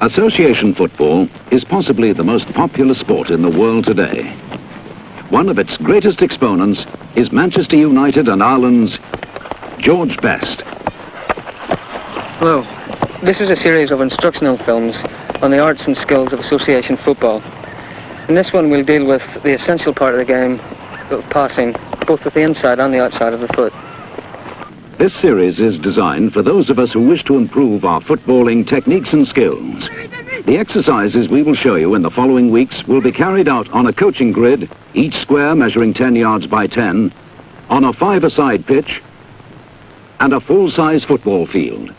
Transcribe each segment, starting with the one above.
Association football is possibly the most popular sport in the world today. One of its greatest exponents is Manchester United and Ireland's George Best. Hello. This is a series of instructional films on the arts and skills of association football. In this one we'll deal with the essential part of the game, passing, both with the inside and the outside of the foot. This series is designed for those of us who wish to improve our footballing techniques and skills. The exercises we will show you in the following weeks will be carried out on a coaching grid, each square measuring 10 yards by 10, on a 5-a-side pitch, and a full-size football field.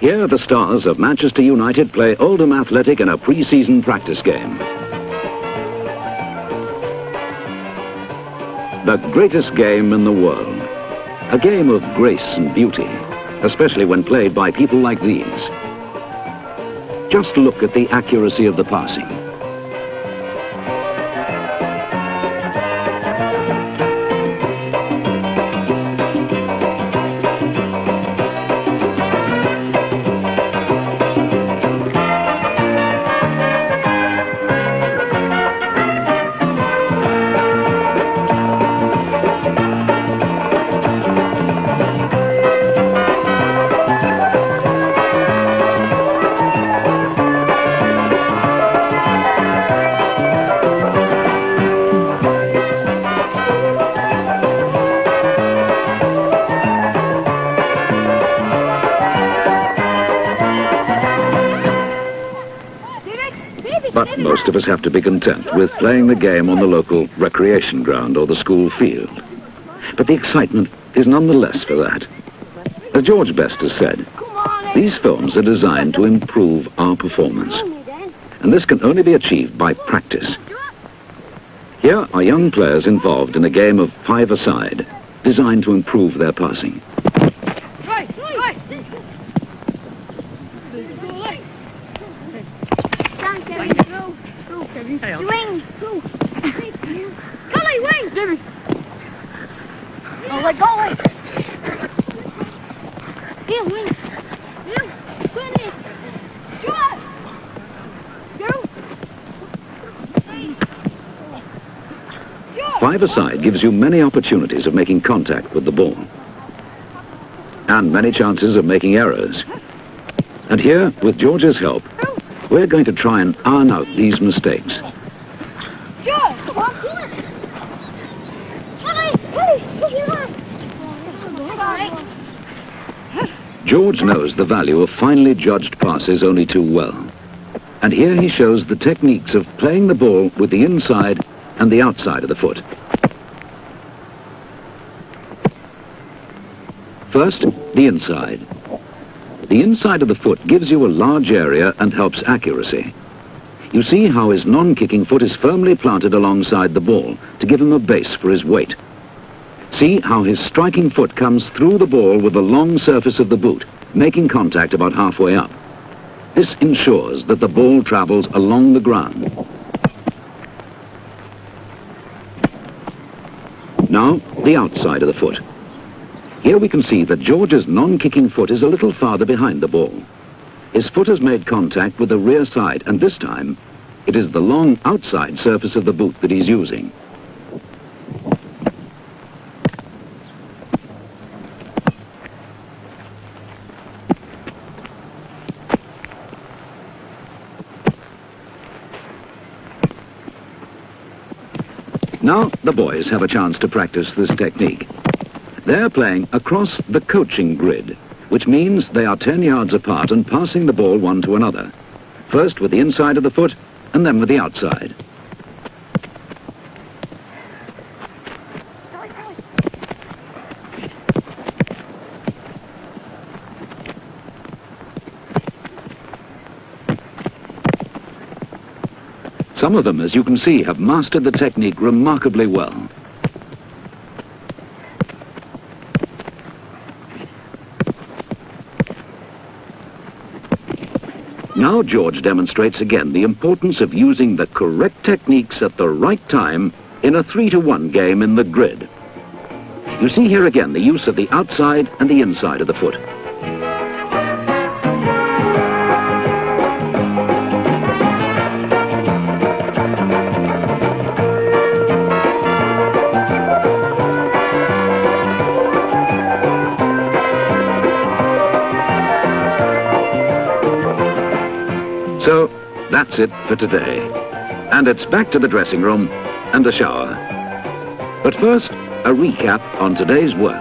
Here the stars of Manchester United play Oldham Athletic in a pre-season practice game. The greatest game in the world. A game of grace and beauty, especially when played by people like these. Just look at the accuracy of the passing. But most of us have to be content with playing the game on the local recreation ground or the school field. But the excitement is nonetheless for that. As George Best has said, these films are designed to improve our performance. And this can only be achieved by practice. Here are young players involved in a game of 5-a-side, designed to improve their passing. Wing! Go! Golly, wing! Jimmy! Oh, like, golly! Here, wing! Here! Finish! Shot! Go! 5-a-side gives you many opportunities of making contact with the ball. And many chances of making errors. And here, with George's help, we're going to try and iron out these mistakes. George knows the value of finely judged passes only too well. And here he shows the techniques of playing the ball with the inside and the outside of the foot. First, the inside. The inside of the foot gives you a large area and helps accuracy. You see how his non-kicking foot is firmly planted alongside the ball to give him a base for his weight. See how his striking foot comes through the ball with the long surface of the boot, making contact about halfway up. This ensures that the ball travels along the ground. Now, the outside of the foot. Here we can see that George's non-kicking foot is a little farther behind the ball. His foot has made contact with the rear side, and this time, it is the long outside surface of the boot that he's using. Now, the boys have a chance to practice this technique. They're playing across the coaching grid, which means they are 10 yards apart and passing the ball one to another. First with the inside of the foot, and then with the outside. Some of them, as you can see, have mastered the technique remarkably well. Now George demonstrates again the importance of using the correct techniques at the right time in a 3-to-1 game in the grid. You see here again the use of the outside and the inside of the foot. So, that's it for today. And it's back to the dressing room and a shower. But first, a recap on today's work.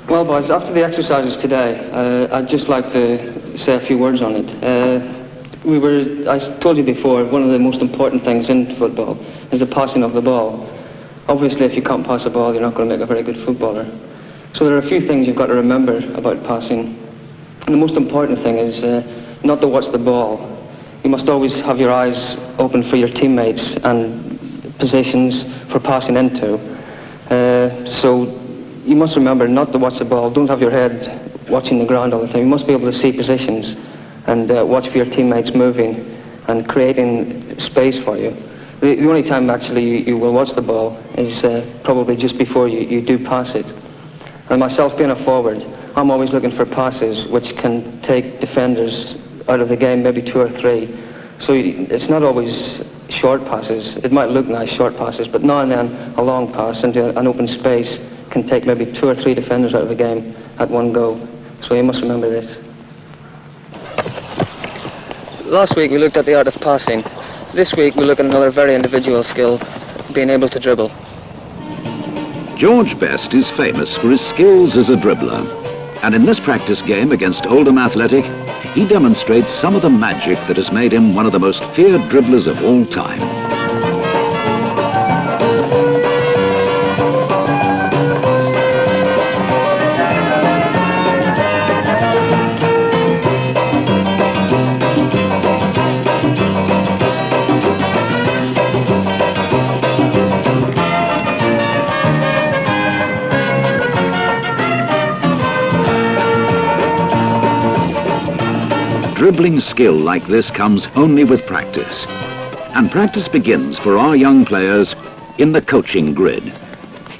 Well, boys, after the exercises today, I'd just like to say a few words on it. I told you before, one of the most important things in football is the passing of the ball. Obviously, if you can't pass a ball, you're not going to make a very good footballer. So there are a few things you've got to remember about passing. And the most important thing is not to watch the ball. You must always have your eyes open for your teammates and positions for passing into. So you must remember not to watch the ball. Don't have your head watching the ground all the time. You must be able to see positions and watch for your teammates moving and creating space for you. The only time actually you will watch the ball is probably just before you do pass it. And myself being a forward, I'm always looking for passes which can take defenders out of the game, maybe 2 or 3. So it's not always short passes. It might look nice, short passes, but now and then a long pass into an open space can take maybe 2 or 3 defenders out of the game at one go. So you must remember this. Last week we looked at the art of passing. This week we look at another very individual skill, being able to dribble. George Best is famous for his skills as a dribbler. And in this practice game against Oldham Athletic, he demonstrates some of the magic that has made him one of the most feared dribblers of all time. Dribbling skill like this comes only with practice. And practice begins for our young players in the coaching grid.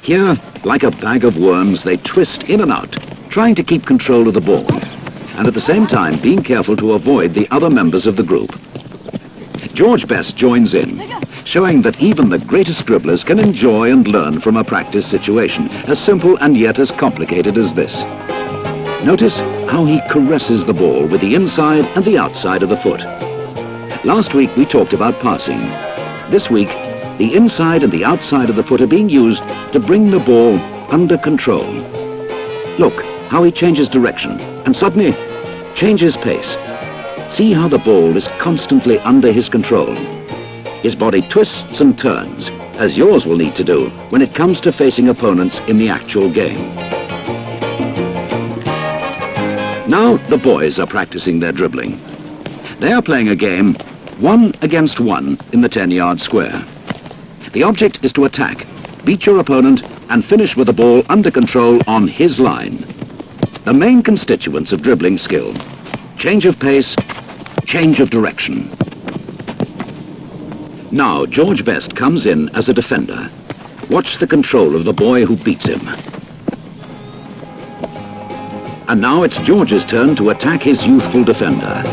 Here, like a bag of worms, they twist in and out, trying to keep control of the ball, and at the same time being careful to avoid the other members of the group. George Best joins in, showing that even the greatest dribblers can enjoy and learn from a practice situation, as simple and yet as complicated as this. Notice how he caresses the ball with the inside and the outside of the foot. Last week we talked about passing. This week, the inside and the outside of the foot are being used to bring the ball under control. Look how he changes direction and suddenly changes pace. See how the ball is constantly under his control. His body twists and turns, as yours will need to do when it comes to facing opponents in the actual game. Now the boys are practicing their dribbling. They are playing a game 1 against 1 in the 10-yard square. The object is to attack, beat your opponent, and finish with the ball under control on his line. The main constituents of dribbling skill: change of pace, change of direction. Now George Best comes in as a defender. Watch the control of the boy who beats him. And now it's George's turn to attack his youthful defender.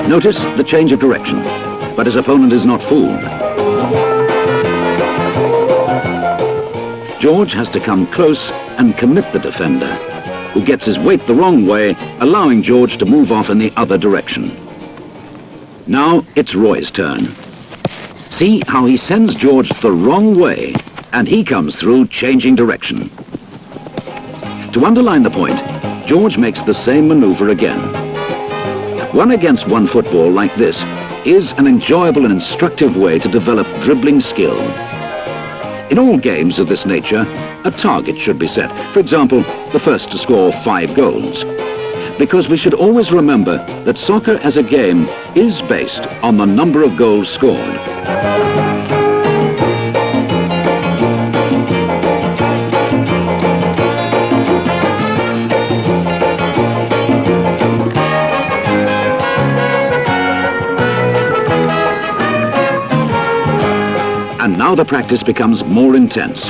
Notice the change of direction, but his opponent is not fooled. George has to come close and commit the defender, who gets his weight the wrong way, allowing George to move off in the other direction. Now it's Roy's turn. See how he sends George the wrong way, and he comes through changing direction. To underline the point, George makes the same maneuver again. 1 against 1 football like this is an enjoyable and instructive way to develop dribbling skill. In all games of this nature, a target should be set. For example, the first to score 5 goals. Because we should always remember that soccer as a game is based on the number of goals scored. And now the practice becomes more intense,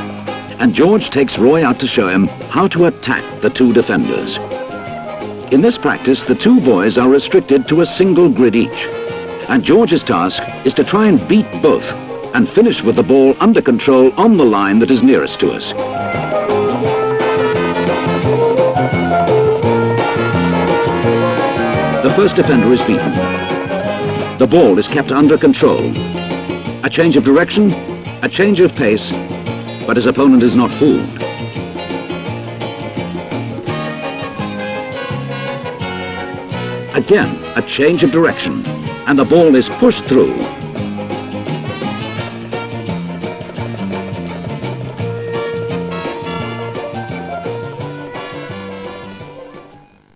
and George takes Roy out to show him how to attack the 2 defenders. In this practice, the two boys are restricted to a single grid each. And George's task is to try and beat both and finish with the ball under control on the line that is nearest to us. The first defender is beaten. The ball is kept under control. A change of direction, a change of pace, but his opponent is not fooled. Again, a change of direction, and the ball is pushed through.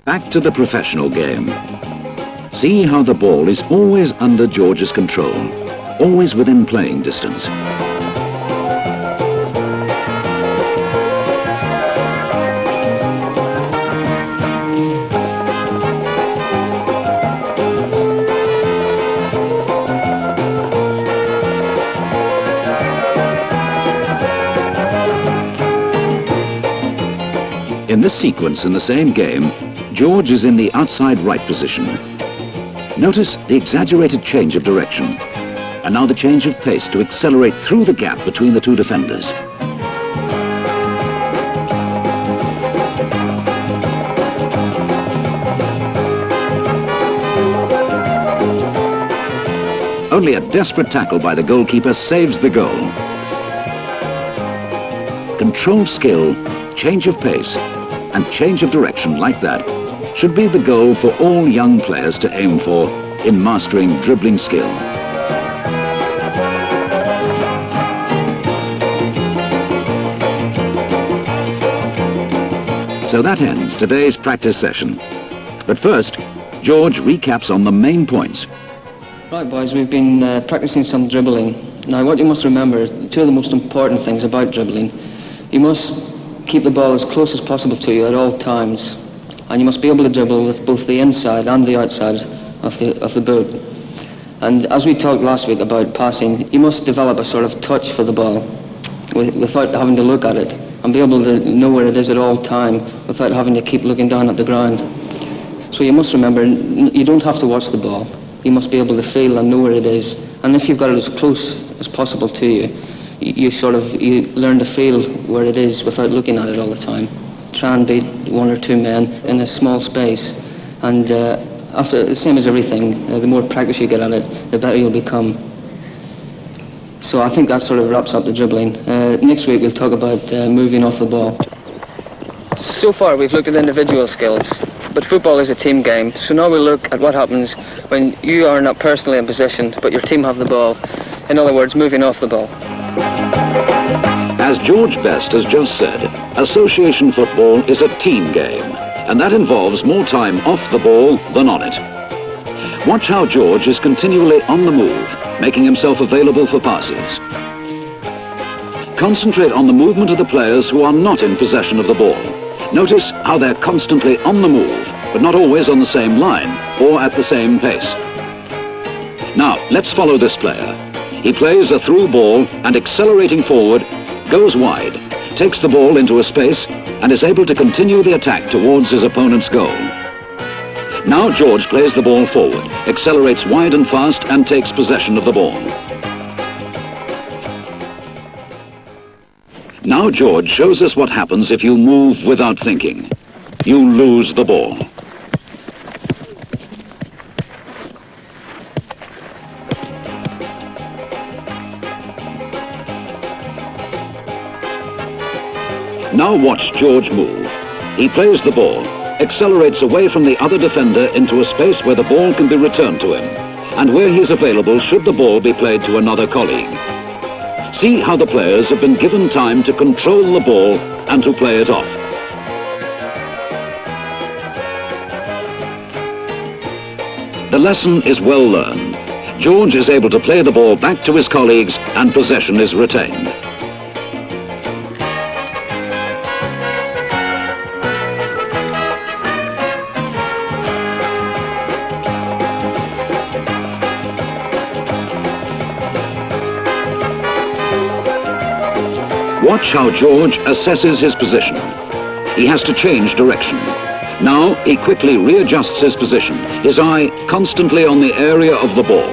Back to the professional game. See how the ball is always under George's control, always within playing distance. In this sequence in the same game, George is in the outside right position. Notice the exaggerated change of direction, and now the change of pace to accelerate through the gap between the two defenders. Only a desperate tackle by the goalkeeper saves the goal. Controlled skill, change of pace, and change of direction like that should be the goal for all young players to aim for in mastering dribbling skill. So that ends today's practice session. But first, George recaps on the main points. Right, boys, we've been practicing some dribbling. Now, what you must remember, two of the most important things about dribbling, you must keep the ball as close as possible to you at all times. And you must be able to dribble with both the inside and the outside of the boot. And as we talked last week about passing, you must develop a sort of touch for the ball without having to look at it, and be able to know where it is at all time without having to keep looking down at the ground. So you must remember, you don't have to watch the ball. You must be able to feel and know where it is. And if you've got it as close as possible to you, you learn to feel where it is without looking at it all the time. Try and beat one or two men in a small space, and after, the same as everything, the more practice you get at it, the better you'll become. So I think that sort of wraps up the dribbling. Next week we'll talk about moving off the ball. So far we've looked at individual skills, but football is a team game, so now we'll look at what happens when you are not personally in possession, but your team have the ball. In other words, moving off the ball. As George Best has just said, association football is a team game, and that involves more time off the ball than on it. Watch how George is continually on the move, making himself available for passes. Concentrate on the movement of the players who are not in possession of the ball. Notice how they're constantly on the move, but not always on the same line or at the same pace. Now, let's follow this player. He plays a through ball and, accelerating forward, goes wide, takes the ball into a space, and is able to continue the attack towards his opponent's goal. Now George plays the ball forward, accelerates wide and fast, and takes possession of the ball. Now George shows us what happens if you move without thinking. You lose the ball. Now watch George move. He plays the ball, accelerates away from the other defender into a space where the ball can be returned to him, and where he is available should the ball be played to another colleague. See how the players have been given time to control the ball and to play it off. The lesson is well learned. George is able to play the ball back to his colleagues, and possession is retained. Watch how George assesses his position. He has to change direction. Now he quickly readjusts his position, his eye constantly on the area of the ball.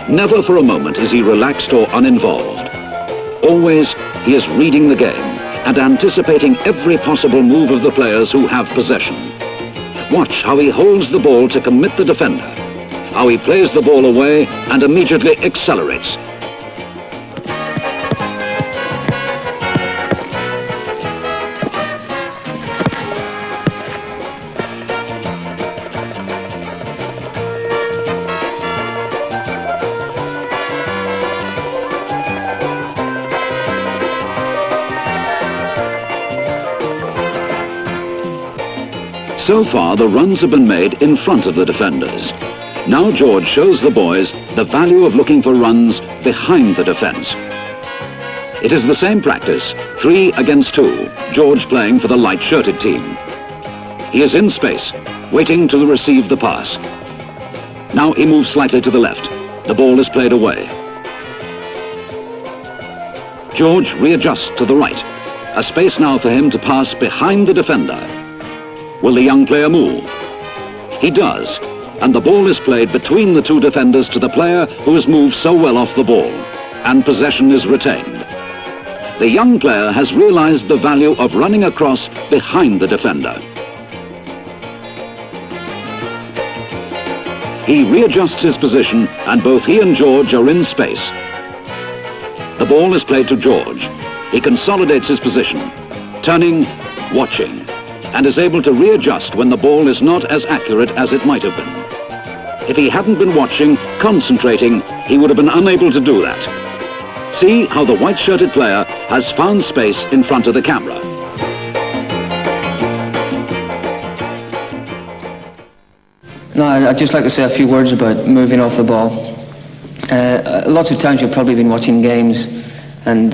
Never for a moment is he relaxed or uninvolved. Always he is reading the game and anticipating every possible move of the players who have possession. Watch how he holds the ball to commit the defender, how he plays the ball away and immediately accelerates. So far, the runs have been made in front of the defenders. Now George shows the boys the value of looking for runs behind the defence. It is the same practice, 3 against 2, George playing for the light-shirted team. He is in space, waiting to receive the pass. Now he moves slightly to the left. The ball is played away. George readjusts to the right. A space now for him to pass behind the defender. Will the young player move? He does, and the ball is played between the two defenders to the player who has moved so well off the ball, and possession is retained. The young player has realized the value of running across behind the defender. He readjusts his position, and both he and George are in space. The ball is played to George. He consolidates his position, turning, watching, and is able to readjust when the ball is not as accurate as it might have been. If he hadn't been watching, concentrating, he would have been unable to do that. See how the white-shirted player has found space in front of the camera. No, I'd just like to say a few words about moving off the ball. Lots of times you've probably been watching games and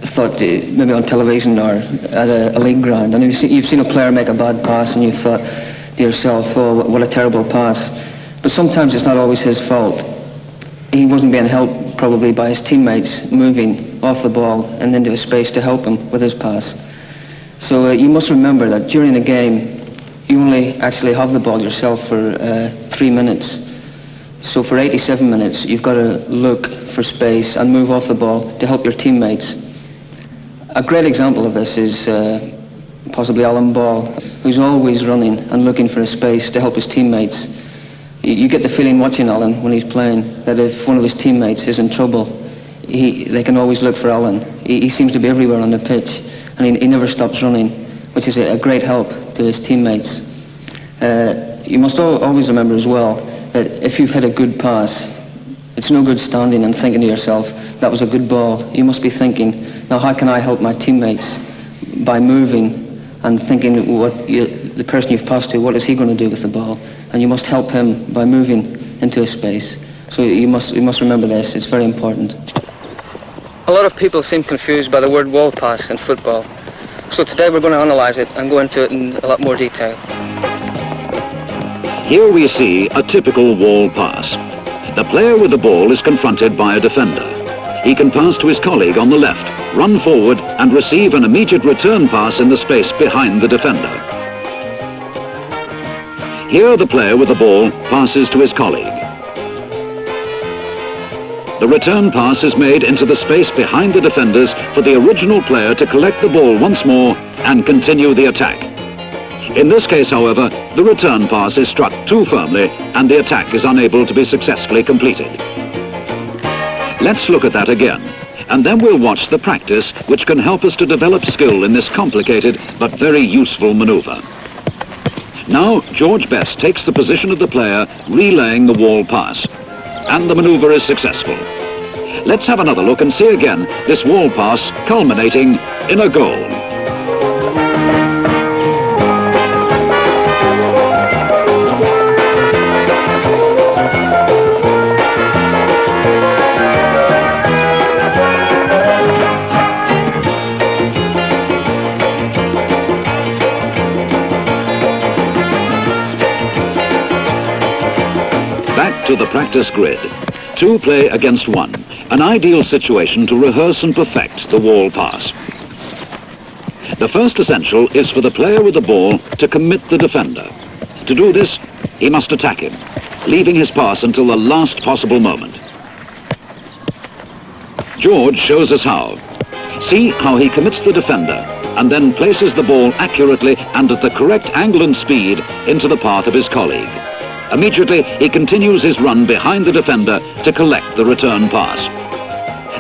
thought maybe on television or at a league ground, and you've seen a player make a bad pass and you've thought to yourself, oh, what a terrible pass. But sometimes it's not always his fault. He wasn't being helped probably by his teammates moving off the ball and into a space to help him with his pass. So you must remember that during a game you only actually have the ball yourself for 3 minutes. So for 87 minutes, you've got to look for space and move off the ball to help your teammates. A great example of this is possibly Alan Ball, who's always running and looking for a space to help his teammates. You get the feeling watching Alan when he's playing that if one of his teammates is in trouble, they can always look for Alan. He seems to be everywhere on the pitch, and he never stops running, which is a great help to his teammates. You must always remember as well that if you've had a good pass, it's no good standing and thinking to yourself, that was a good ball. You must be thinking, now how can I help my teammates by moving and thinking the person you've passed to, what is he going to do with the ball? And you must help him by moving into a space. So you must remember this, it's very important. A lot of people seem confused by the word wall pass in football. So today we're going to analyse it and go into it in a lot more detail. Here we see a typical wall pass. The player with the ball is confronted by a defender. He can pass to his colleague on the left, run forward and receive an immediate return pass in the space behind the defender. Here the player with the ball passes to his colleague. The return pass is made into the space behind the defenders for the original player to collect the ball once more and continue the attack. In this case, however, the return pass is struck too firmly and the attack is unable to be successfully completed. Let's look at that again, and then we'll watch the practice which can help us to develop skill in this complicated but very useful maneuver. Now, George Best takes the position of the player relaying the wall pass, and the maneuver is successful. Let's have another look and see again this wall pass culminating in a goal. Back to the practice grid. 2 play against 1. An ideal situation to rehearse and perfect the wall pass. The first essential is for the player with the ball to commit the defender. To do this, he must attack him, leaving his pass until the last possible moment. George shows us how. See how he commits the defender and then places the ball accurately and at the correct angle and speed into the path of his colleague. Immediately, he continues his run behind the defender to collect the return pass.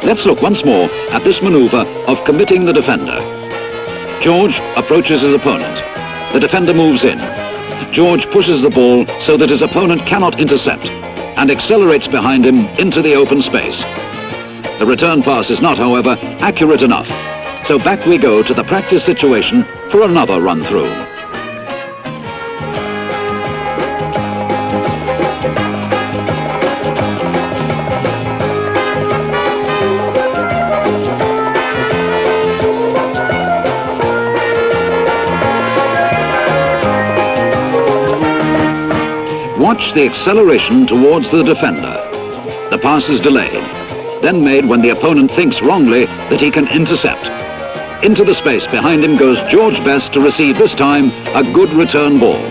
Let's look once more at this maneuver of committing the defender. George approaches his opponent. The defender moves in. George pushes the ball so that his opponent cannot intercept and accelerates behind him into the open space. The return pass is not, however, accurate enough. So back we go to the practice situation for another run-through. Watch the acceleration towards the defender. The pass is delayed, then made when the opponent thinks wrongly that he can intercept. Into the space behind him goes George Best to receive this time a good return ball.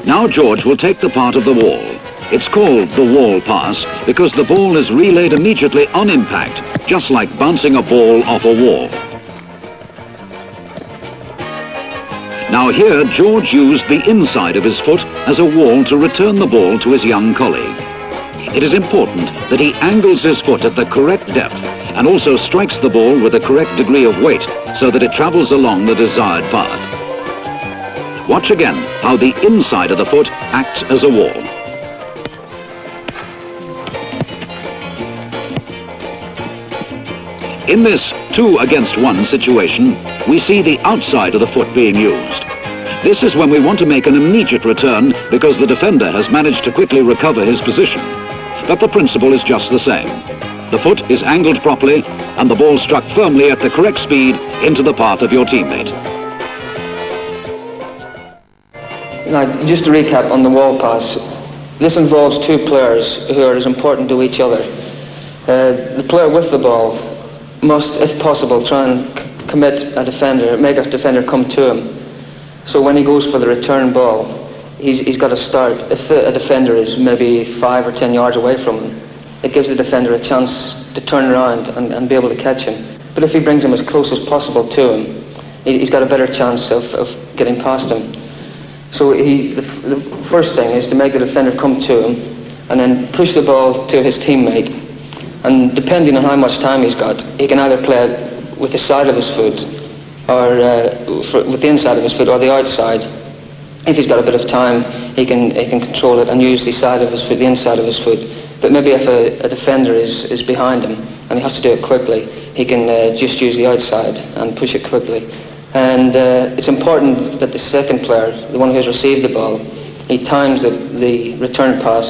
Now George will take the part of the wall. It's called the wall pass because the ball is relayed immediately on impact, just like bouncing a ball off a wall. Now here, George used the inside of his foot as a wall to return the ball to his young colleague. It is important that he angles his foot at the correct depth and also strikes the ball with the correct degree of weight so that it travels along the desired path. Watch again how the inside of the foot acts as a wall. In this 2-against-1 situation, we see the outside of the foot being used. This is when we want to make an immediate return because the defender has managed to quickly recover his position. But the principle is just the same. The foot is angled properly and the ball struck firmly at the correct speed into the path of your teammate. Now, just to recap on the wall pass, this involves two players who are as important to each other. The player with the ball must, if possible, try and commit a defender, make a defender come to him. So when he goes for the return ball, he's got to start. If a defender is maybe 5 or 10 yards away from him, it gives the defender a chance to turn around and be able to catch him. But if he brings him as close as possible to him, he's got a better chance of getting past him. So the first thing is to make the defender come to him and then push the ball to his teammate. And depending on how much time he's got, he can either play it with the side of his foot or with the inside of his foot or the outside. If he's got a bit of time, he can control it and use the side of his foot, the inside of his foot. But maybe if a defender is behind him and he has to do it quickly, he can just use the outside and push it quickly. And it's important that the second player, the one who has received the ball, he times the return pass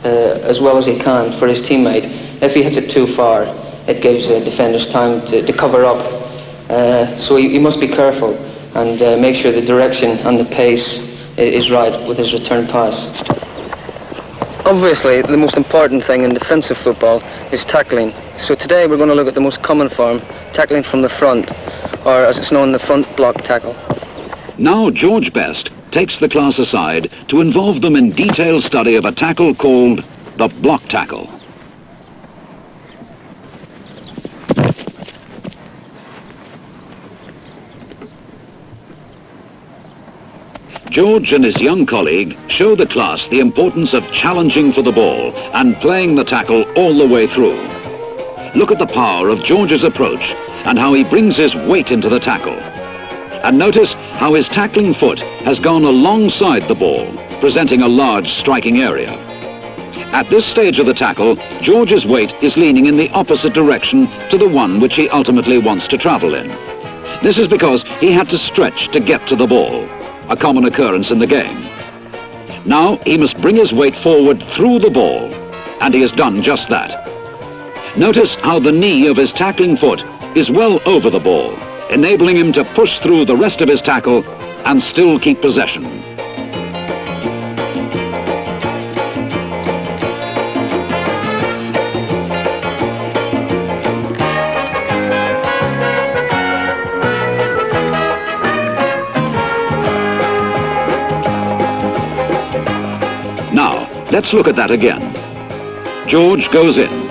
as well as he can for his teammate. If he hits it too far, it gives the defenders time to cover up. So he must be careful and make sure the direction and the pace is right with his return pass. Obviously, the most important thing in defensive football is tackling. So today we're going to look at the most common form, tackling from the front, or as it's known, the front block tackle. Now George Best takes the class aside to involve them in detailed study of a tackle called the block tackle. George and his young colleague show the class the importance of challenging for the ball and playing the tackle all the way through. Look at the power of George's approach and how he brings his weight into the tackle. And notice how his tackling foot has gone alongside the ball, presenting a large striking area. At this stage of the tackle, George's weight is leaning in the opposite direction to the one which he ultimately wants to travel in. This is because he had to stretch to get to the ball, a common occurrence in the game. Now he must bring his weight forward through the ball, and he has done just that. Notice how the knee of his tackling foot is well over the ball, enabling him to push through the rest of his tackle and still keep possession. Let's look at that again. George goes in.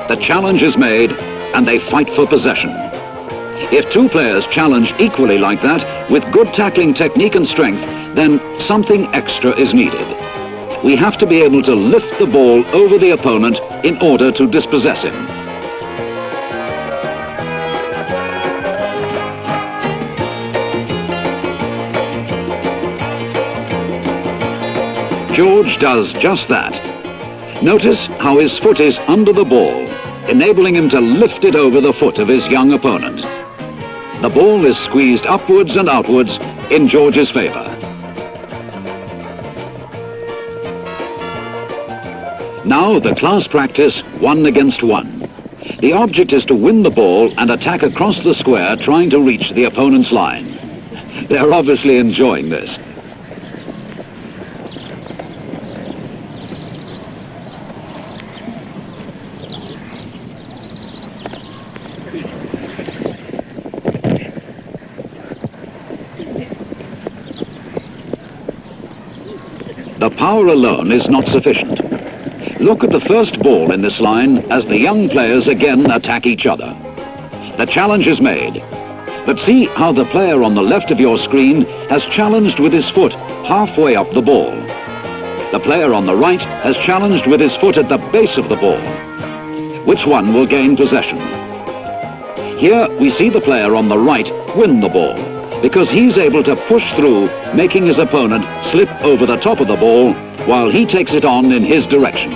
The challenge is made, and they fight for possession. If two players challenge equally like that, with good tackling technique and strength, then something extra is needed. We have to be able to lift the ball over the opponent in order to dispossess him. George does just that. Notice how his foot is under the ball, enabling him to lift it over the foot of his young opponent. The ball is squeezed upwards and outwards in George's favour. Now the class practice 1 against 1. The object is to win the ball and attack across the square, trying to reach the opponent's line. They're obviously enjoying this. The power alone is not sufficient. Look at the first ball in this line as the young players again attack each other. The challenge is made. But see how the player on the left of your screen has challenged with his foot halfway up the ball. The player on the right has challenged with his foot at the base of the ball. Which one will gain possession? Here we see the player on the right win the ball, because he's able to push through, making his opponent slip over the top of the ball while he takes it on in his direction.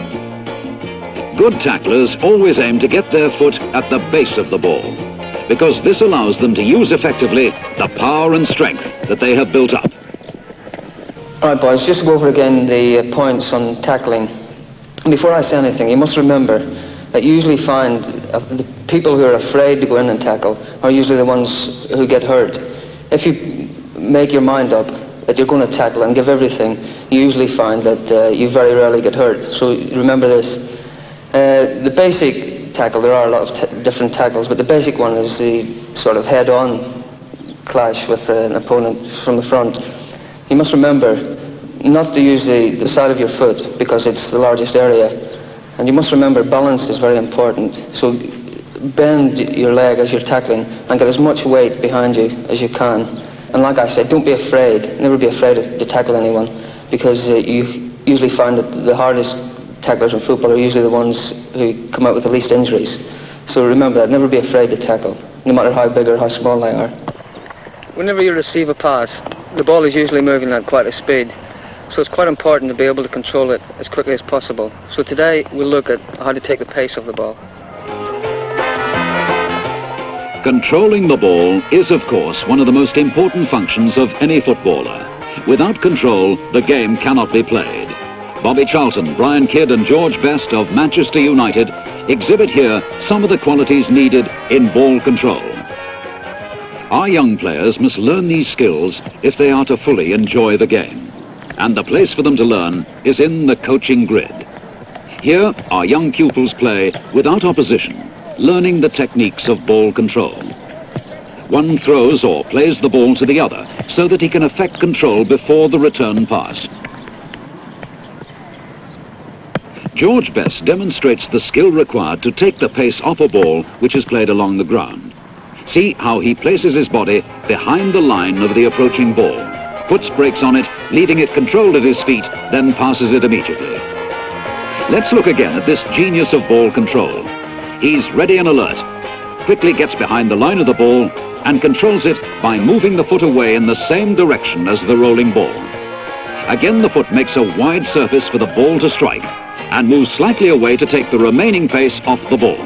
Good tacklers always aim to get their foot at the base of the ball, because this allows them to use effectively the power and strength that they have built up. All right, boys, just to go over again the points on tackling. Before I say anything, you must remember that you usually find the people who are afraid to go in and tackle are usually the ones who get hurt. If you make your mind up that you're going to tackle and give everything, you usually find that you very rarely get hurt. So remember this. The basic tackle, there are a lot of different tackles, but the basic one is the sort of head-on clash with an opponent from the front. You must remember not to use the side of your foot because it's the largest area. And you must remember balance is very important. So bend your leg as you're tackling and get as much weight behind you as you can. And like I said, don't be afraid, never be afraid to tackle anyone, because you usually find that the hardest tacklers in football are usually the ones who come out with the least injuries. So remember that, never be afraid to tackle, no matter how big or how small they are. Whenever you receive a pass, the ball is usually moving at quite a speed. So it's quite important to be able to control it as quickly as possible. So today we'll look at how to take the pace of the ball. Controlling the ball is, of course, one of the most important functions of any footballer. Without control, the game cannot be played. Bobby Charlton, Brian Kidd and George Best of Manchester United exhibit here some of the qualities needed in ball control. Our young players must learn these skills if they are to fully enjoy the game. And the place for them to learn is in the coaching grid. Here, our young pupils play without opposition, learning the techniques of ball control. One throws or plays the ball to the other so that he can effect control before the return pass. George Best demonstrates the skill required to take the pace off a ball which is played along the ground. See how he places his body behind the line of the approaching ball, puts brakes on it, leaving it controlled at his feet, then passes it immediately. Let's look again at this genius of ball control. He's ready and alert, quickly gets behind the line of the ball and controls it by moving the foot away in the same direction as the rolling ball. Again, the foot makes a wide surface for the ball to strike and moves slightly away to take the remaining pace off the ball.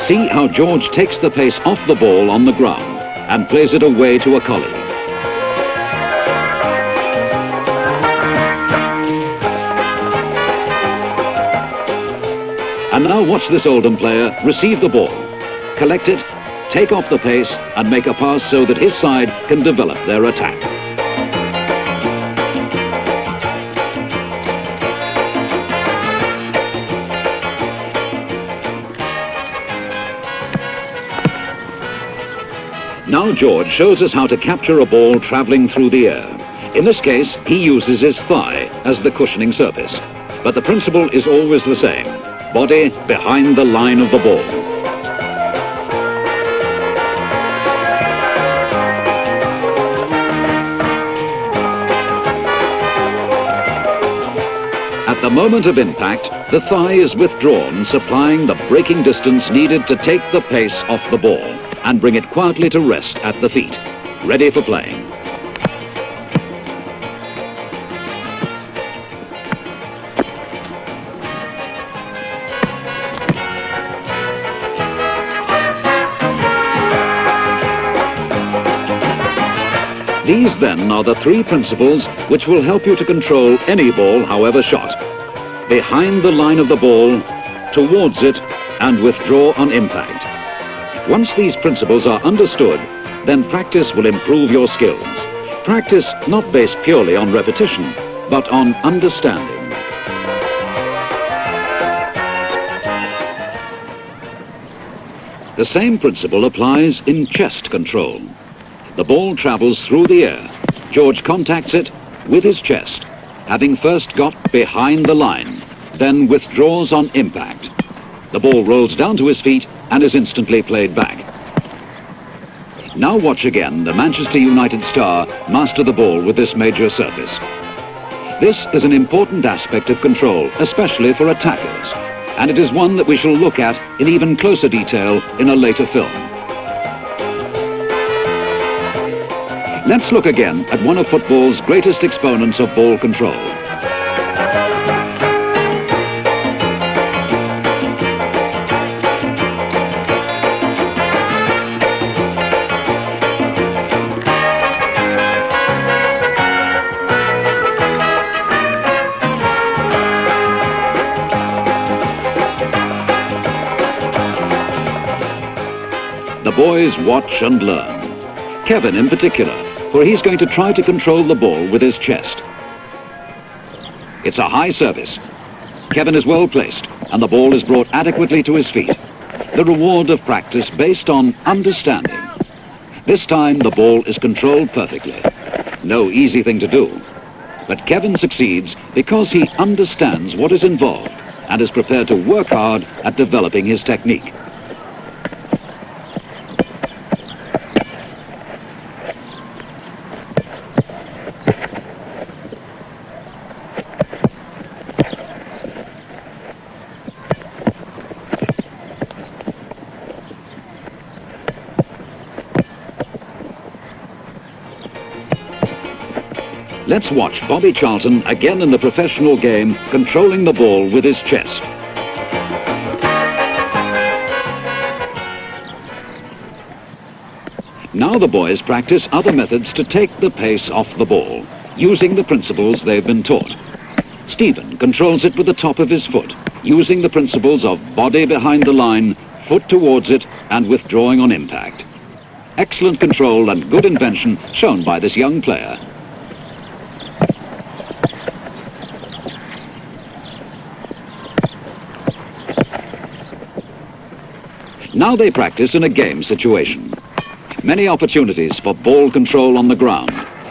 See how George takes the pace off the ball on the ground and plays it away to a colleague. And now watch this Oldham player receive the ball, collect it, take off the pace and make a pass so that his side can develop their attack. Now George shows us how to capture a ball travelling through the air. In this case, he uses his thigh as the cushioning surface. But the principle is always the same. Body behind the line of the ball. At the moment of impact, the thigh is withdrawn, supplying the braking distance needed to take the pace off the ball and bring it quietly to rest at the feet, ready for playing. These then are the three principles which will help you to control any ball, however shot. Behind the line of the ball, towards it, and withdraw on impact. Once these principles are understood, then practice will improve your skills. Practice not based purely on repetition, but on understanding. The same principle applies in chest control. The ball travels through the air. George contacts it with his chest, having first got behind the line, then withdraws on impact. The ball rolls down to his feet and is instantly played back. Now watch again the Manchester United star master the ball with this major surface. This is an important aspect of control, especially for attackers, and it is one that we shall look at in even closer detail in a later film. Let's look again at one of football's greatest exponents of ball control. The boys watch and learn. Kevin in particular, for he's going to try to control the ball with his chest. It's a high service. Kevin is well placed, and the ball is brought adequately to his feet. The reward of practice based on understanding. This time the ball is controlled perfectly. No easy thing to do. But Kevin succeeds because he understands what is involved and is prepared to work hard at developing his technique. Let's watch Bobby Charlton again in the professional game, controlling the ball with his chest. Now the boys practice other methods to take the pace off the ball, using the principles they've been taught. Stephen controls it with the top of his foot, using the principles of body behind the line, foot towards it, and withdrawing on impact. Excellent control and good invention shown by this young player. Now they practice in a game situation. Many opportunities for ball control on the ground,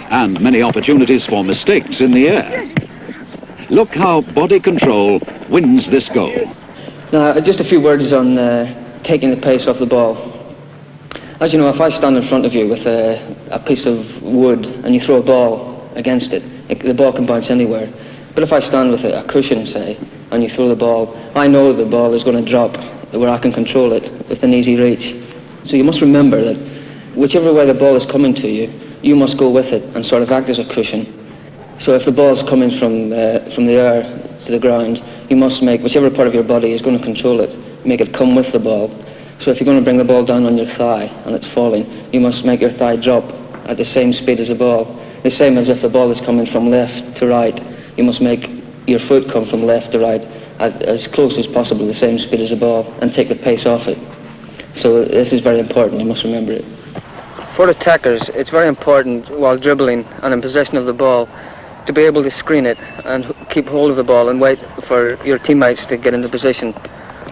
and many opportunities for mistakes in the air. Look how body control wins this goal. Now, just a few words on taking the pace off the ball. As you know, if I stand in front of you with a piece of wood and you throw a ball against it, the ball can bounce anywhere. But if I stand with a cushion, say, and you throw the ball, I know the ball is going to drop where I can control it with an easy reach. So you must remember that whichever way the ball is coming to you, you must go with it and sort of act as a cushion. So if the ball's coming from the air to the ground, you must make whichever part of your body is going to control it, make it come with the ball. So if you're going to bring the ball down on your thigh and it's falling, you must make your thigh drop at the same speed as the ball. The same as if the ball is coming from left to right, you must make your foot come from left to right at as close as possible the same speed as the ball and take the pace off it. So this is very important, you must remember it. For attackers, it's very important while dribbling and in possession of the ball to be able to screen it and keep hold of the ball and wait for your teammates to get into position.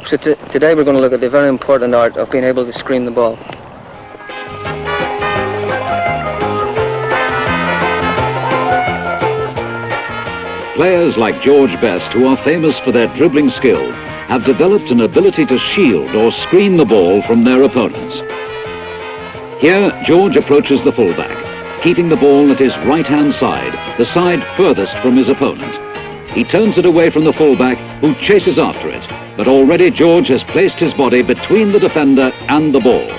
So today we're going to look at the very important art of being able to screen the ball. Players like George Best, who are famous for their dribbling skill, have developed an ability to shield or screen the ball from their opponents. Here, George approaches the fullback, keeping the ball at his right-hand side, the side furthest from his opponent. He turns it away from the fullback, who chases after it, but already George has placed his body between the defender and the ball,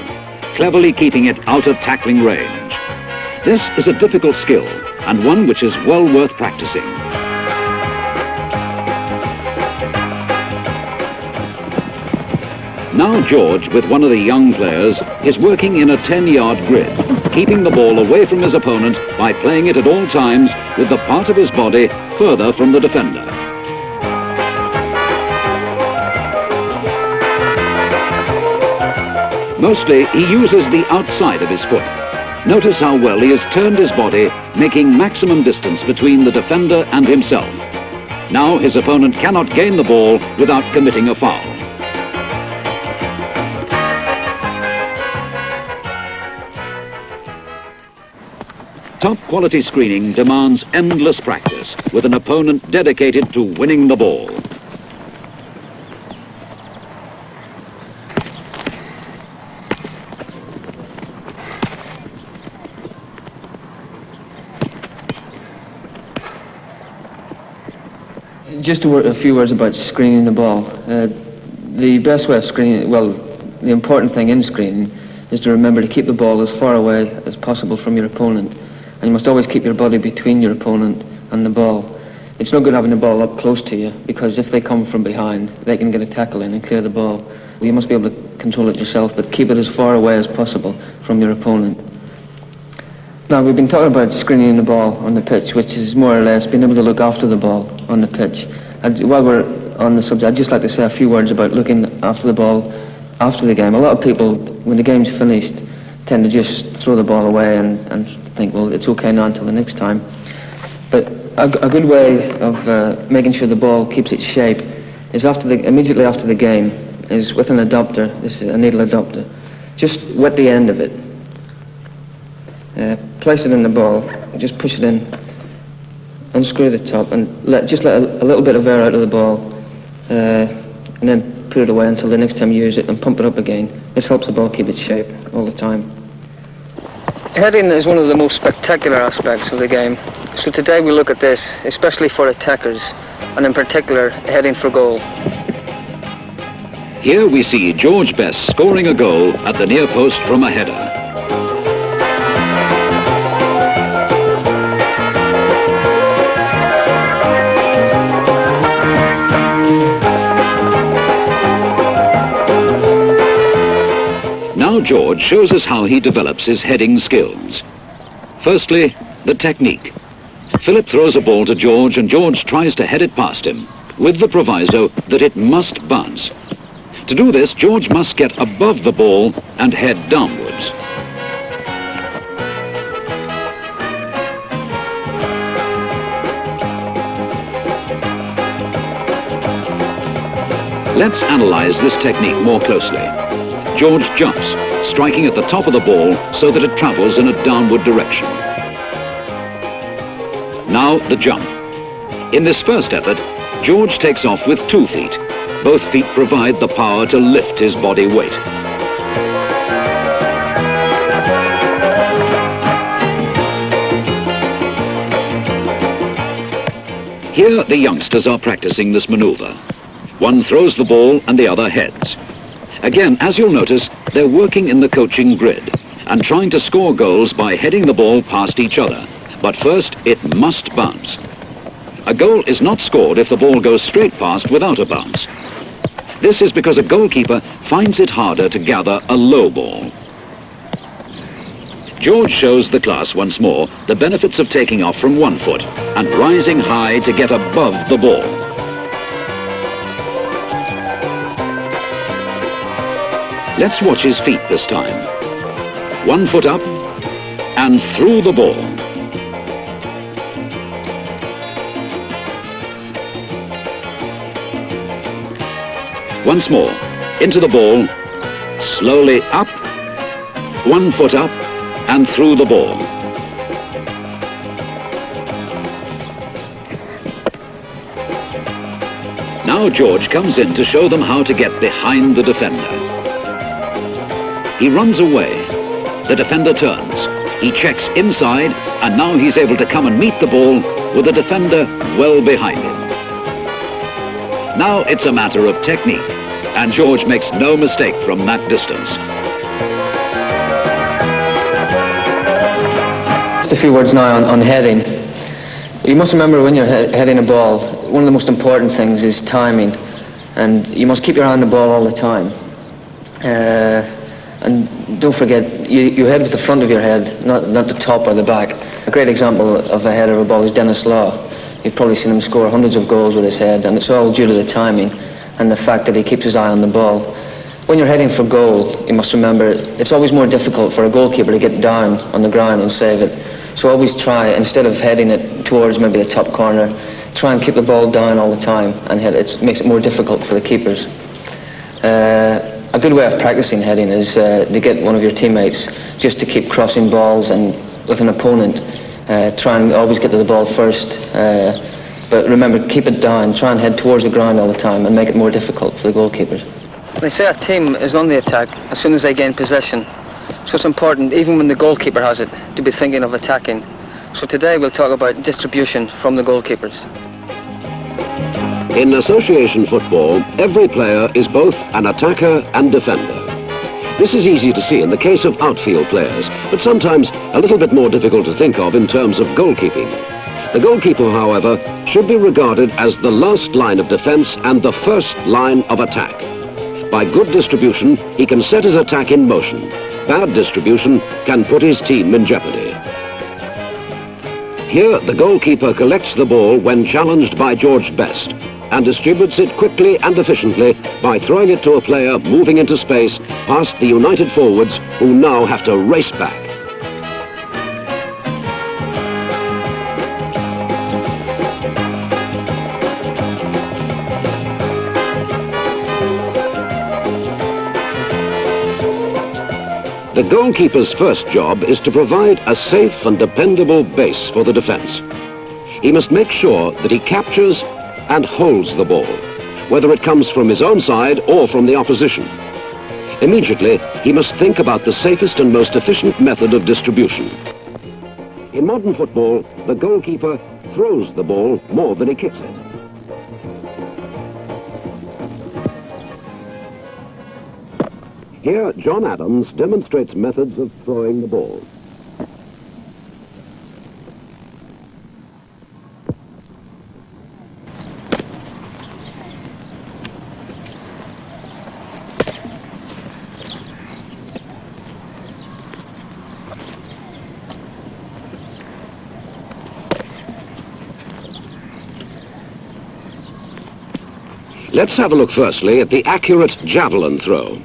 cleverly keeping it out of tackling range. This is a difficult skill, and one which is well worth practicing. Now George, with one of the young players, is working in a 10-yard grid, keeping the ball away from his opponent by playing it at all times with the part of his body further from the defender. Mostly, he uses the outside of his foot. Notice how well he has turned his body, making maximum distance between the defender and himself. Now his opponent cannot gain the ball without committing a foul. Top quality screening demands endless practice with an opponent dedicated to winning the ball. Just a few words about screening the ball. The best way of screening, well, the important thing in screening is to remember to keep the ball as far away as possible from your opponent. And you must always keep your body between your opponent and the ball. It's no good having the ball up close to you, because if they come from behind, they can get a tackle in and clear the ball. You must be able to control it yourself, but keep it as far away as possible from your opponent. Now, we've been talking about screening the ball on the pitch, which is more or less being able to look after the ball on the pitch. And while we're on the subject, I'd just like to say a few words about looking after the ball after the game. A lot of people, when the game's finished, tend to just throw the ball away and think, well, it's okay now until the next time. But a good way of making sure the ball keeps its shape is immediately after the game, is with an adapter. This is a needle adapter. Just wet the end of it. Place it in the ball, just push it in, unscrew the top, and just let a little bit of air out of the ball, and then put it away until the next time you use it, and pump it up again. This helps the ball keep its shape all the time. Heading is one of the most spectacular aspects of the game, so today we look at this, especially for attackers, and in particular, heading for goal. Here we see George Best scoring a goal at the near post from a header. Now George shows us how he develops his heading skills. Firstly, the technique. Philip throws a ball to George and George tries to head it past him, with the proviso that it must bounce. To do this, George must get above the ball and head downwards. Let's analyze this technique more closely. George jumps, striking at the top of the ball so that it travels in a downward direction. Now the jump. In this first effort, George takes off with 2 feet. Both feet provide the power to lift his body weight. Here the youngsters are practicing this maneuver. One throws the ball and the other heads. Again, as you'll notice, they're working in the coaching grid and trying to score goals by heading the ball past each other. But first, it must bounce. A goal is not scored if the ball goes straight past without a bounce. This is because a goalkeeper finds it harder to gather a low ball. George shows the class once more the benefits of taking off from 1 foot and rising high to get above the ball. Let's watch his feet this time. 1 foot up and through the ball. Once more, into the ball, slowly up, 1 foot up and through the ball. Now George comes in to show them how to get behind the defender. He runs away. The defender turns. He checks inside, and now he's able to come and meet the ball with the defender well behind him. Now it's a matter of technique, and George makes no mistake from that distance. Just a few words now on heading. You must remember when you're heading a ball, one of the most important things is timing, and you must keep your eye on the ball all the time. And don't forget, you head with the front of your head, not the top or the back. A great example of a header of a ball is Denis Law. You've probably seen him score hundreds of goals with his head, and it's all due to the timing and the fact that he keeps his eye on the ball. When you're heading for goal, you must remember it's always more difficult for a goalkeeper to get down on the ground and save it. So always try, instead of heading it towards maybe the top corner, try and keep the ball down all the time and hit it. It makes it more difficult for the keepers. A good way of practicing heading is to get one of your teammates just to keep crossing balls, and with an opponent, try and always get to the ball first. But remember, keep it down, try and head towards the ground all the time and make it more difficult for the goalkeepers. They say a team is on the attack as soon as they gain possession. So it's important, even when the goalkeeper has it, to be thinking of attacking. So today we'll talk about distribution from the goalkeepers. In association football, every player is both an attacker and defender. This is easy to see in the case of outfield players, but sometimes a little bit more difficult to think of in terms of goalkeeping. The goalkeeper, however, should be regarded as the last line of defense and the first line of attack. By good distribution, he can set his attack in motion. Bad distribution can put his team in jeopardy. Here, the goalkeeper collects the ball when challenged by George Best and distributes it quickly and efficiently by throwing it to a player moving into space past the United forwards, who now have to race back. The goalkeeper's first job is to provide a safe and dependable base for the defense. He must make sure that he captures and holds the ball, whether it comes from his own side or from the opposition. Immediately, he must think about the safest and most efficient method of distribution. In modern football, the goalkeeper throws the ball more than he kicks it. Here, John Adams demonstrates methods of throwing the ball. Let's have a look firstly at the accurate javelin throw.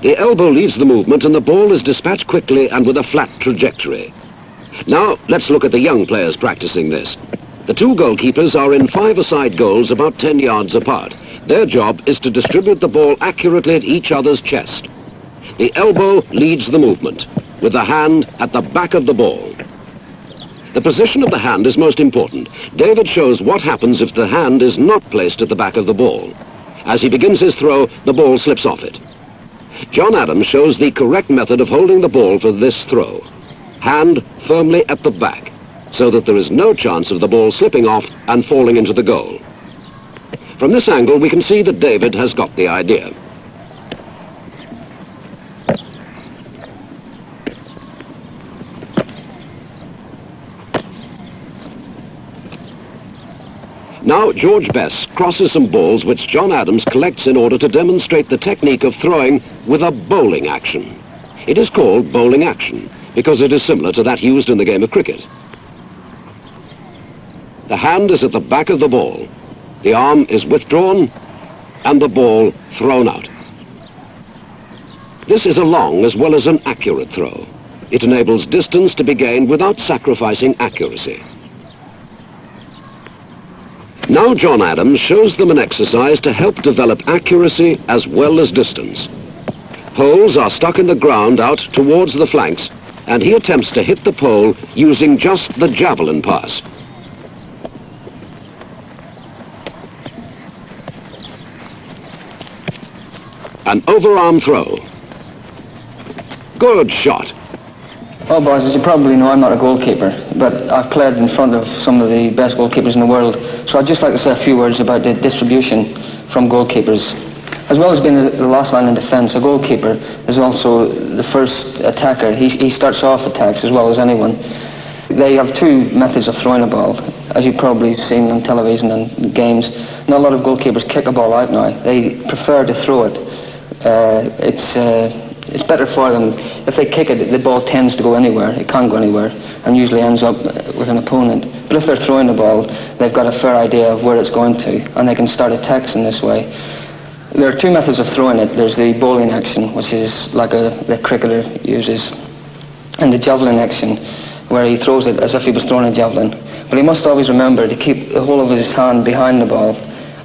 The elbow leads the movement and the ball is dispatched quickly and with a flat trajectory. Now, let's look at the young players practicing this. The two goalkeepers are in 5-a-side goals about 10 yards apart. Their job is to distribute the ball accurately at each other's chest. The elbow leads the movement, with the hand at the back of the ball. The position of the hand is most important. David shows what happens if the hand is not placed at the back of the ball. As he begins his throw, the ball slips off it. John Adams shows the correct method of holding the ball for this throw. Hand firmly at the back, so that there is no chance of the ball slipping off and falling into the goal. From this angle, we can see that David has got the idea. Now, George Best crosses some balls which John Adams collects in order to demonstrate the technique of throwing with a bowling action. It is called bowling action because it is similar to that used in the game of cricket. The hand is at the back of the ball, the arm is withdrawn, and the ball thrown out. This is a long as well as an accurate throw. It enables distance to be gained without sacrificing accuracy. Now John Adams shows them an exercise to help develop accuracy as well as distance. Poles are stuck in the ground out towards the flanks, and he attempts to hit the pole using just the javelin pass. An overarm throw. Good shot. Well, boys, as you probably know, I'm not a goalkeeper, but I've played in front of some of the best goalkeepers in the world. So I'd just like to say a few words about the distribution from goalkeepers. As well as being the last line in defence, a goalkeeper is also the first attacker. He starts off attacks as well as anyone. They have two methods of throwing a ball, as you've probably seen on television and games. Not a lot of goalkeepers kick a ball out now. They prefer to throw it. It's better for them. If they kick it, the ball tends to go anywhere. It can't go anywhere and usually ends up with an opponent. But if they're throwing the ball, they've got a fair idea of where it's going to, and they can start attacks in this way. There are two methods of throwing it. There's the bowling action, which is like the cricketer uses, and the javelin action, where he throws it as if he was throwing a javelin. But he must always remember to keep the whole of his hand behind the ball.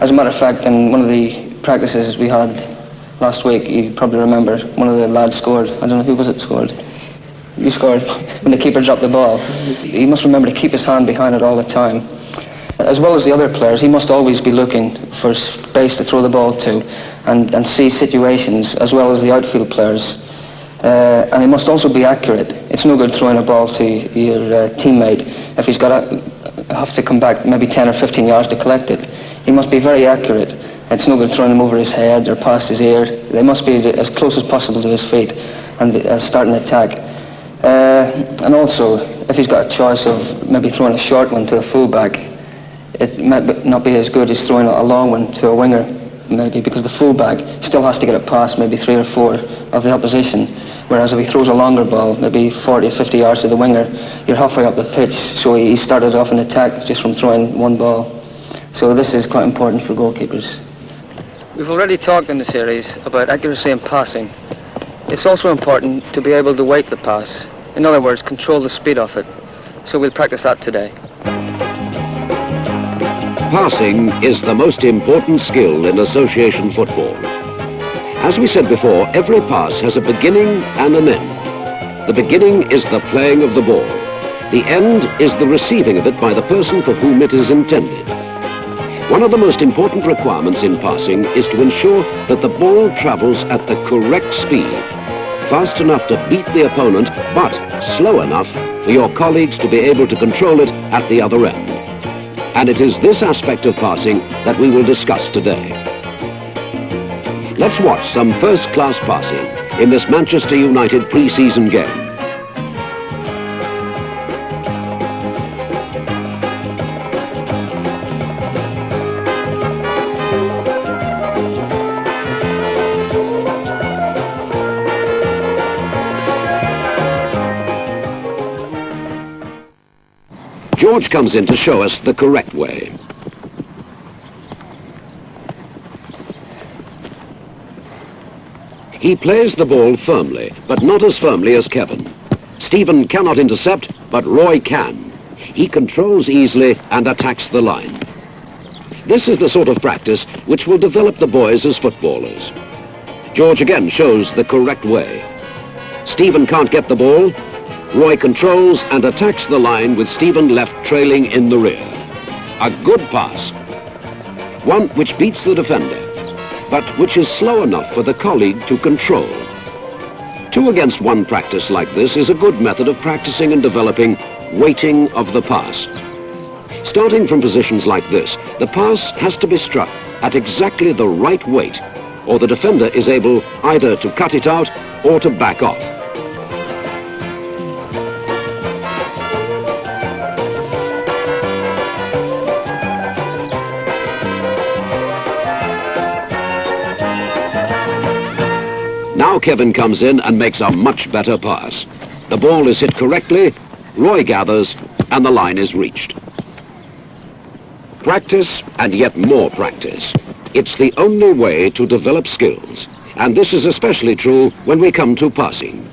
As a matter of fact, in one of the practices we had last week, you probably remember, one of the lads scored. I don't know, who was it scored? You scored when the keeper dropped the ball. He must remember to keep his hand behind it all the time. As well as the other players, he must always be looking for space to throw the ball to and see situations, as well as the outfield players. And he must also be accurate. It's no good throwing a ball to your teammate if he's got to have to come back maybe 10 or 15 yards to collect it. He must be very accurate. It's no good throwing him over his head or past his ear. They must be as close as possible to his feet and start an attack. And also, if he's got a choice of maybe throwing a short one to a fullback, it might not be as good as throwing a long one to a winger, maybe, because the fullback still has to get it past maybe 3 or 4 of the opposition. Whereas if he throws a longer ball, maybe 40 or 50 yards to the winger, you're halfway up the pitch. So he started off an attack just from throwing one ball. So this is quite important for goalkeepers. We've already talked in the series about accuracy in passing. It's also important to be able to weight the pass. In other words, control the speed of it. So we'll practice that today. Passing is the most important skill in association football. As we said before, every pass has a beginning and an end. The beginning is the playing of the ball. The end is the receiving of it by the person for whom it is intended. One of the most important requirements in passing is to ensure that the ball travels at the correct speed, fast enough to beat the opponent, but slow enough for your colleagues to be able to control it at the other end. And it is this aspect of passing that we will discuss today. Let's watch some first-class passing in this Manchester United pre-season game. George comes in to show us the correct way. He plays the ball firmly, but not as firmly as Kevin. Stephen cannot intercept, but Roy can. He controls easily and attacks the line. This is the sort of practice which will develop the boys as footballers. George again shows the correct way. Stephen can't get the ball. Roy controls and attacks the line with Stephen left trailing in the rear. A good pass. One which beats the defender, but which is slow enough for the colleague to control. 2 against 1 practice like this is a good method of practicing and developing weighting of the pass. Starting from positions like this, the pass has to be struck at exactly the right weight, or the defender is able either to cut it out or to back off. Now Kevin comes in and makes a much better pass. The ball is hit correctly, Roy gathers, and the line is reached. Practice and yet more practice. It's the only way to develop skills, and this is especially true when we come to passing.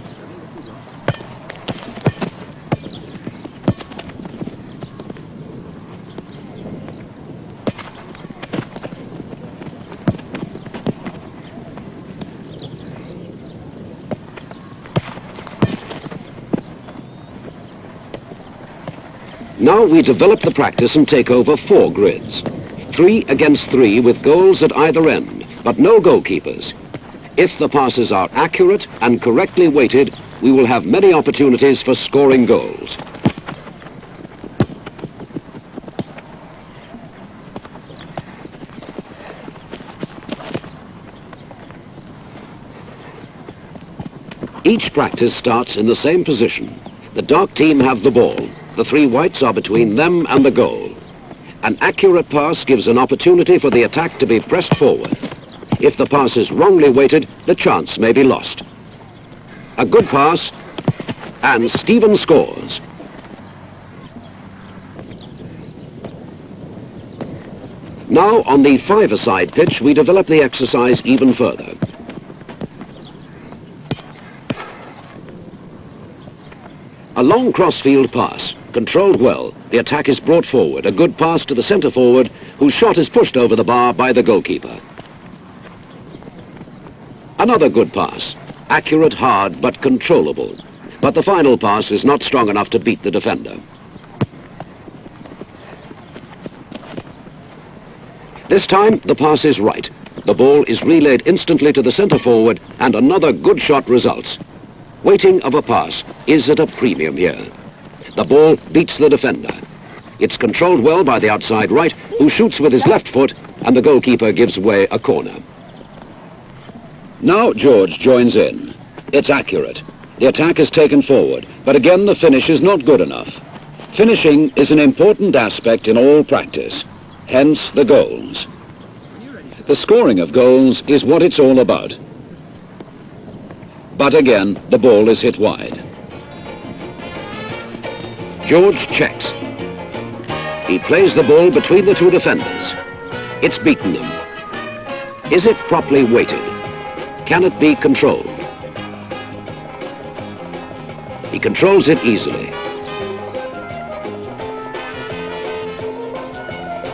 Now we develop the practice and take over 4 grids. 3 against 3 with goals at either end, but no goalkeepers. If the passes are accurate and correctly weighted, we will have many opportunities for scoring goals. Each practice starts in the same position. The dark team have the ball. The three whites are between them and the goal. An accurate pass gives an opportunity for the attack to be pressed forward. If the pass is wrongly weighted, the chance may be lost. A good pass, and Stephen scores. Now, on the five-a-side pitch, we develop the exercise even further. A long cross-field pass, controlled well. The attack is brought forward. A good pass to the centre forward, whose shot is pushed over the bar by the goalkeeper. Another good pass. Accurate, hard, but controllable. But the final pass is not strong enough to beat the defender. This time, the pass is right. The ball is relayed instantly to the centre forward, and another good shot results. Weighting of a pass is at a premium here. The ball beats the defender. It's controlled well by the outside right, who shoots with his left foot, and the goalkeeper gives away a corner. Now George joins in. It's accurate. The attack is taken forward, but again the finish is not good enough. Finishing is an important aspect in all practice, hence the goals. The scoring of goals is what it's all about. But again, the ball is hit wide. George checks. He plays the ball between the two defenders. It's beaten them. Is it properly weighted? Can it be controlled? He controls it easily.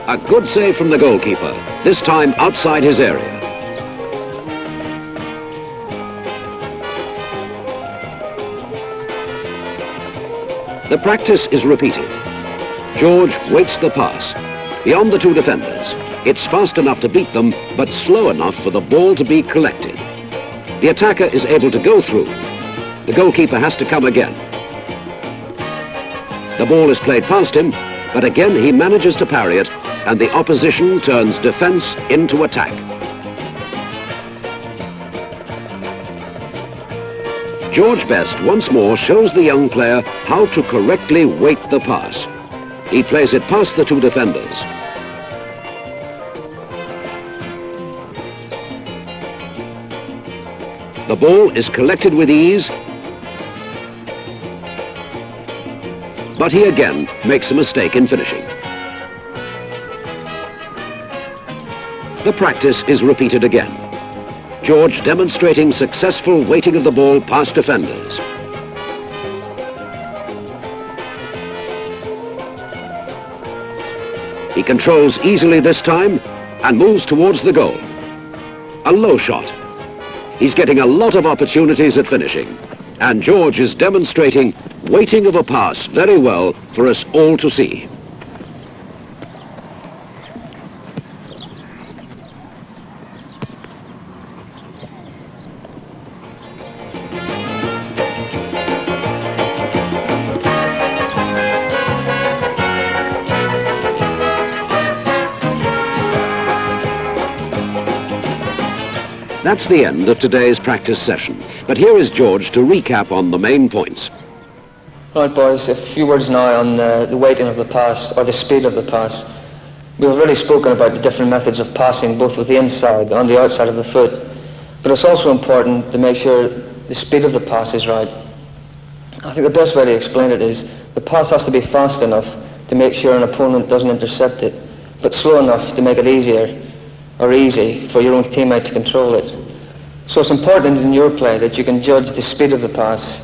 A good save from the goalkeeper, this time outside his area. The practice is repeated. George waits the pass. Beyond the two defenders. It's fast enough to beat them, but slow enough for the ball to be collected. The attacker is able to go through. The goalkeeper has to come again. The ball is played past him, but again he manages to parry it, and the opposition turns defence into attack. George Best once more shows the young player how to correctly weight the pass. He plays it past the two defenders. The ball is collected with ease, but he again makes a mistake in finishing. The practice is repeated again. George demonstrating successful weighting of the ball past defenders. He controls easily this time and moves towards the goal. A low shot. He's getting a lot of opportunities at finishing, and George is demonstrating weighting of a pass very well for us all to see. That's the end of today's practice session. But here is George to recap on the main points. Right, boys, a few words now on the weighting of the pass, or the speed of the pass. We've already spoken about the different methods of passing, both with the inside and on the outside of the foot. But it's also important to make sure the speed of the pass is right. I think the best way to explain it is the pass has to be fast enough to make sure an opponent doesn't intercept it, but slow enough to make it easier or easy for your own teammate to control it. So it's important in your play that you can judge the speed of the pass